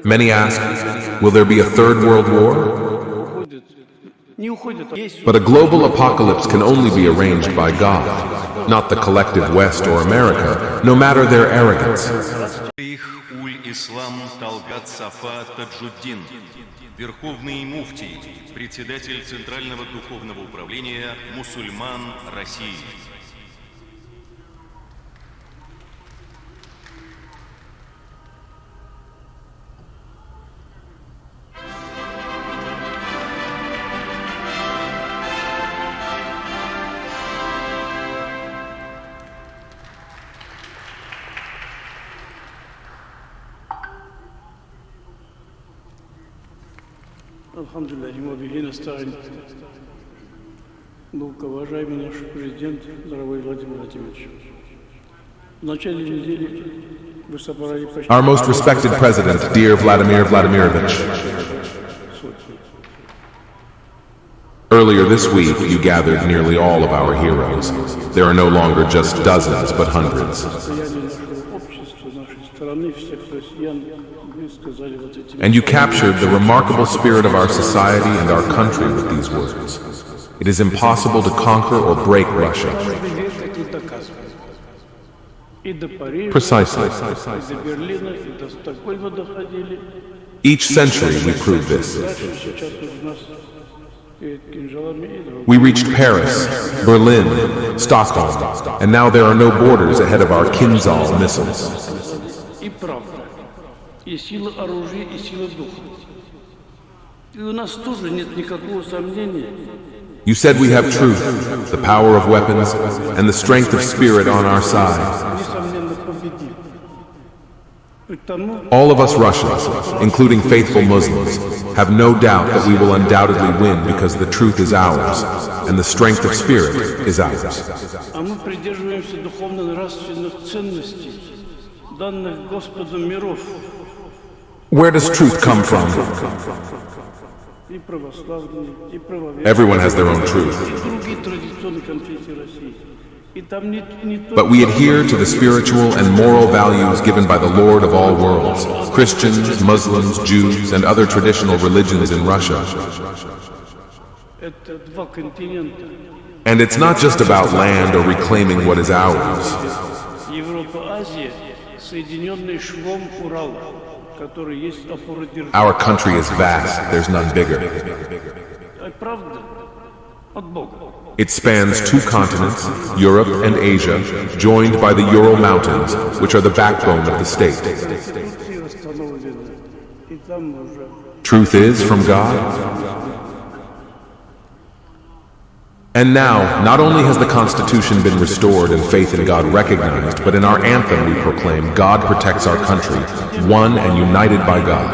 Many ask, will there be a third world war? But a global apocalypse can only be arranged by God, not the collective West or America, no matter their arrogance. Ислам Талгат Тadzhuddin, Верховный Муфтий, председатель Центрального Духовного Управления мусульман России. Алхамдулиллахи ва бихи настаин. Уважаемый наш президент, дорогой Владимир Владимирович. В начале недели вы собрали почти... Our most respected president, dear Vladimir Vladimirovich. Earlier this week, you gathered nearly all of our heroes. There are no longer just dozens, but hundreds. And you captured the remarkable spirit of our society and our country with these words. It is impossible to conquer or break Russia. Precisely. Each century we prove this. We reached Paris, Berlin, Stockholm, and now there are no borders ahead of our Kinzhal missiles. И сила оружия, и сила духа. И у нас тоже нет никакого сомнения. You said we have truth, the power of weapons, and the strength of spirit on our side. All of us Russians, including faithful Muslims, have no doubt that we will undoubtedly win because the truth is ours, and the strength of spirit is ours. А мы придерживаемся духовно-нравственных ценностей, данных Господом миров. Where does truth come from? Everyone has their own truth. But we adhere to the spiritual and moral values given by the Lord of all worlds, Christians, Muslims, Jews, and other traditional religions in Russia. And it's not just about land or reclaiming what is ours. Our country is vast, there's none bigger. It spans 2 continents, Europe and Asia, joined by the Ural Mountains, which are the backbone of the state. Truth is from God. And now, not only has the Constitution been restored and faith in God recognized, but in our anthem we proclaim, God protects our country, one and united by God.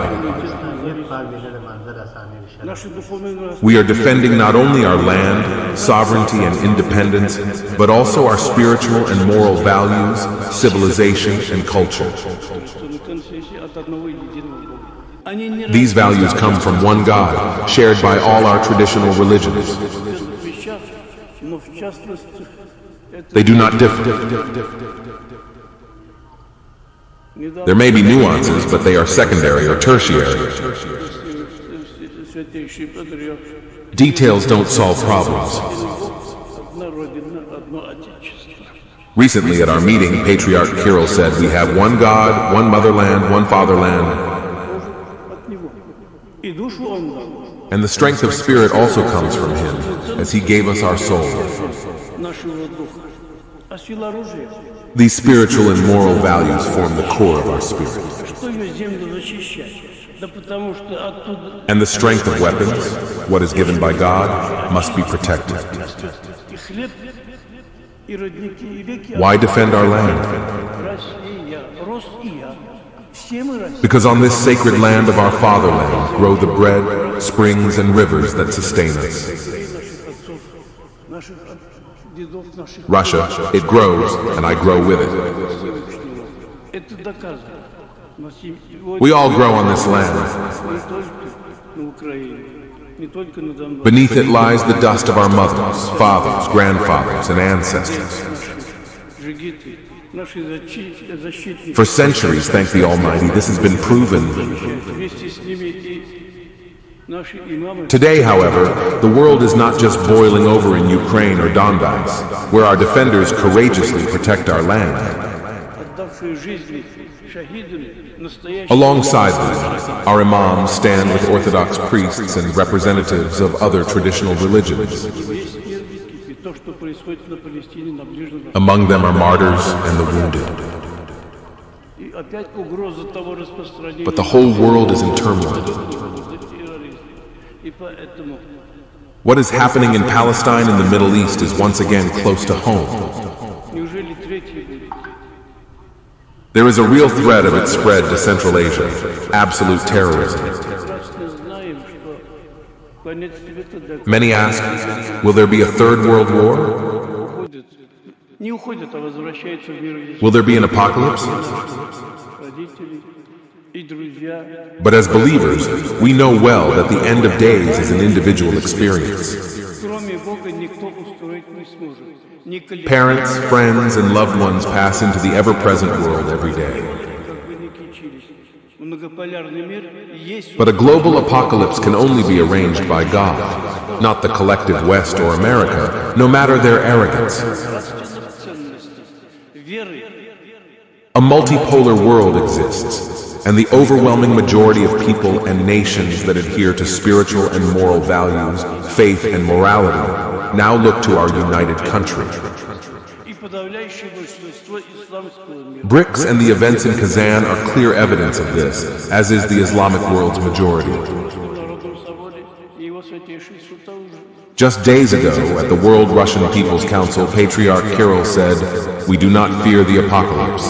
We are defending not only our land, sovereignty and independence, but also our spiritual and moral values, civilization and culture. These values come from one God, shared by all our traditional religions. They do not differ. There may be nuances, but they are secondary or tertiary. Details don't solve problems. Recently at our meeting, Patriarch Kirill said, we have one God, one motherland, one fatherland. And the strength of spirit also comes from Him, as He gave us our soul. These spiritual and moral values form the core of our spirit. And the strength of weapons, what is given by God, must be protected. Why defend our land? Because on this sacred land of our fatherland grow the bread, springs, and rivers that sustain us. Russia, it grows, and I grow with it. We all grow on this land. Beneath it lies the dust of our mothers, fathers, grandfathers, and ancestors. Наши защитники For centuries, thank the Almighty, this has been proven. вместе с ними и наши имамы, Today, however, the world is not just boiling over in Ukraine or Donbass, where our defenders courageously protect our land. отдавшие жизни шахидами, настоящие Alongside them, our imams stand with Orthodox priests and representatives of other traditional religions. весь мир и то, что происходит на Палестине, на Ближнем Востоке. Among them are martyrs and the wounded. И опять угроза того распространения. But the whole world is in turmoil. И поэтому What is happening in Palestine and the Middle East is once again close to home. неужели третий будет? There is a real threat of its spread to Central Asia, absolute terrorism. Прекрасно знаем, что конец света до Many ask, will there be a third world war? уходит. Не уходят, а возвращаются в мир. Will there be an apocalypse? Родители и друзья. But as believers, we know well that the end of days is an individual experience. Кроме Бога никто устроить не сможет. Ни коллектив, Parents, friends, and loved ones pass into the ever-present world every day. как бы ни кичились. Многополярный мир есть But a global apocalypse can only be arranged by God, not the collective West or America, no matter their arrogance. ценности, веры. A multipolar world exists, and the overwhelming majority of people and nations that adhere to spiritual and moral values, faith and morality, now look to our united country. И подавляющее большинство исламского мира. BRICS and the events in Kazan are clear evidence of this, as is the Islamic world's majority. В Народном соборе и его святейший суд уже. Just days ago, at the World Russian People's Council, Patriarch Kirill said, "We do not fear the apocalypse.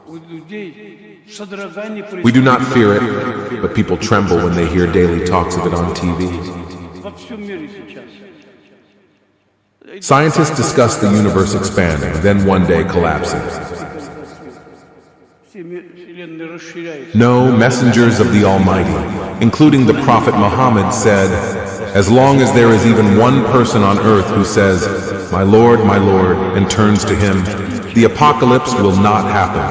У людей содрогание We do not fear it, but people tremble when they hear daily talks of it on TV." во всем мире сейчас. Scientists discuss the universe expanding, then one day collapsing. Вселенная расширяется. No, messengers of the Almighty, including the Prophet Muhammad, said, "As long as there is even one person on earth who says, 'My Lord, and turns to him, the apocalypse will not happen.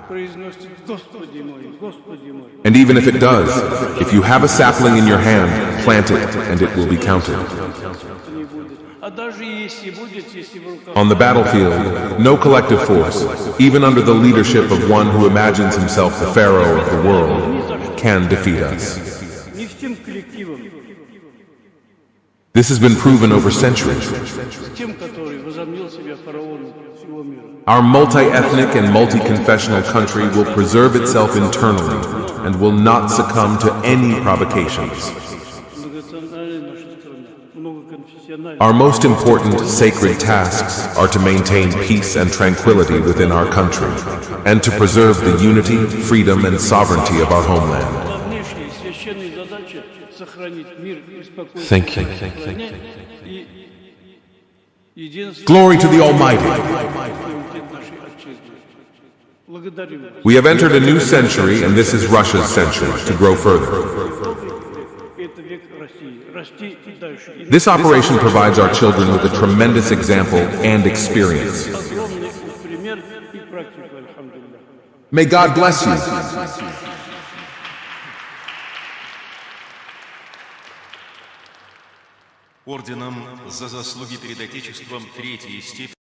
Произносит Господи мой, Господи мой. And even if it does, if you have a sapling in your hand, plant it, and it will be counted." Не будет. А даже если будет, если в руках On the battlefield, no collective force, even under the leadership of one who imagines himself the Pharaoh of the world, can defeat us. не всем коллективом, This has been proven over centuries. тем, который возомнил себя фараоном всего мира. Our multi-ethnic and multi-confessional country will preserve itself internally and will not succumb to any provocations. Многонациональная наша страна, многоконфессиональная. Our most important sacred tasks are to maintain peace and tranquility within our country and to preserve the unity, freedom, and sovereignty of our homeland. Главнейшая священная задача — сохранить мир и спокойствие. Thank you. И единство Glory to the Almighty. нашей отчизны. Благодарим вас. We have entered a new century, and this is Russia's century, to grow further. Это век России. Расти и дальше. И This operation provides our children with a tremendous example and experience. огромный пример и практику, альхамдулилlah. May God bless you. Орденом за заслуги перед Отечеством третьей степени